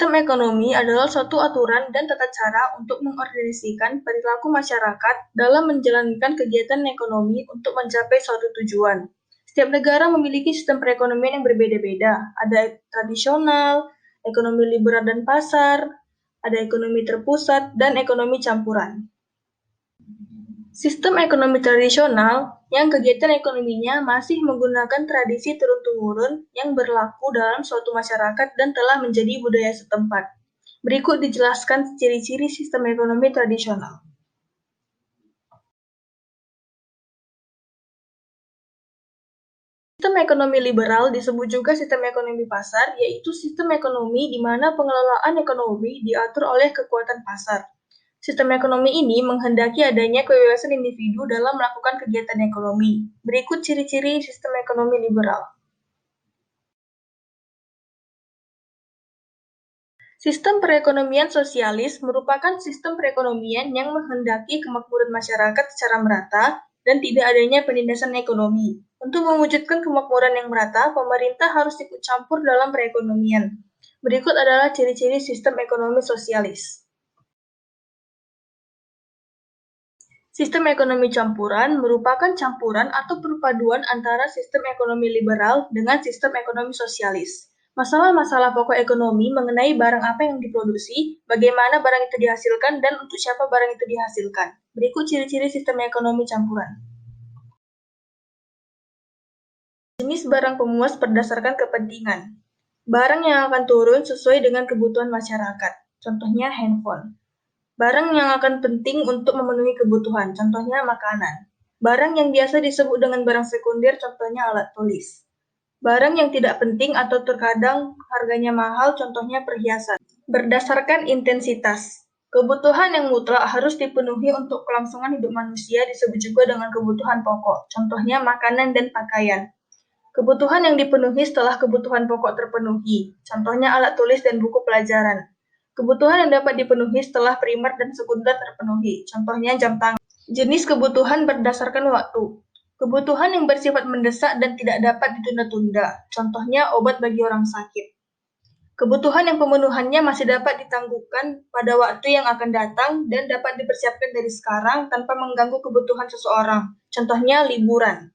Sistem ekonomi adalah suatu aturan dan tata cara untuk mengorganisasikan perilaku masyarakat dalam menjalankan kegiatan ekonomi untuk mencapai suatu tujuan. Setiap negara memiliki sistem perekonomian yang berbeda-beda. Ada tradisional, ekonomi liberal dan pasar, ada ekonomi terpusat, dan ekonomi campuran. Sistem ekonomi tradisional yang kegiatan ekonominya masih menggunakan tradisi turun-temurun yang berlaku dalam suatu masyarakat dan telah menjadi budaya setempat. Berikut dijelaskan ciri-ciri sistem ekonomi tradisional. Sistem ekonomi liberal disebut juga sistem ekonomi pasar, yaitu sistem ekonomi di mana pengelolaan ekonomi diatur oleh kekuatan pasar. Sistem ekonomi ini menghendaki adanya kebebasan individu dalam melakukan kegiatan ekonomi. Berikut ciri-ciri sistem ekonomi liberal. Sistem perekonomian sosialis merupakan sistem perekonomian yang menghendaki kemakmuran masyarakat secara merata dan tidak adanya penindasan ekonomi. Untuk mewujudkan kemakmuran yang merata, pemerintah harus ikut campur dalam perekonomian. Berikut adalah ciri-ciri sistem ekonomi sosialis. Sistem ekonomi campuran merupakan campuran atau perpaduan antara sistem ekonomi liberal dengan sistem ekonomi sosialis. Masalah-masalah pokok ekonomi mengenai barang apa yang diproduksi, bagaimana barang itu dihasilkan, dan untuk siapa barang itu dihasilkan. Berikut ciri-ciri sistem ekonomi campuran. Jenis barang pemuas berdasarkan kepentingan. Barang yang akan turun sesuai dengan kebutuhan masyarakat. Contohnya handphone. Barang yang akan penting untuk memenuhi kebutuhan, contohnya makanan. Barang yang biasa disebut dengan barang sekunder, contohnya alat tulis. Barang yang tidak penting atau terkadang harganya mahal, contohnya perhiasan. Berdasarkan intensitas. Kebutuhan yang mutlak harus dipenuhi untuk kelangsungan hidup manusia disebut juga dengan kebutuhan pokok, contohnya makanan dan pakaian. Kebutuhan yang dipenuhi setelah kebutuhan pokok terpenuhi, contohnya alat tulis dan buku pelajaran. Kebutuhan yang dapat dipenuhi setelah primer dan sekunder terpenuhi, contohnya jam tangan. Jenis kebutuhan berdasarkan waktu. Kebutuhan yang bersifat mendesak dan tidak dapat ditunda-tunda, contohnya obat bagi orang sakit. Kebutuhan yang pemenuhannya masih dapat ditangguhkan pada waktu yang akan datang dan dapat dipersiapkan dari sekarang tanpa mengganggu kebutuhan seseorang, contohnya liburan.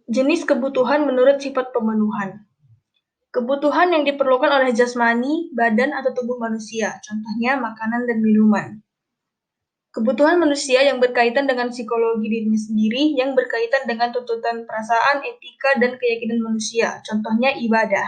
Jenis kebutuhan menurut sifat pemenuhan. Kebutuhan yang diperlukan oleh jasmani, badan, atau tubuh manusia, contohnya makanan dan minuman. Kebutuhan manusia yang berkaitan dengan psikologi dirinya sendiri, yang berkaitan dengan tuntutan perasaan, etika, dan keyakinan manusia, contohnya ibadah.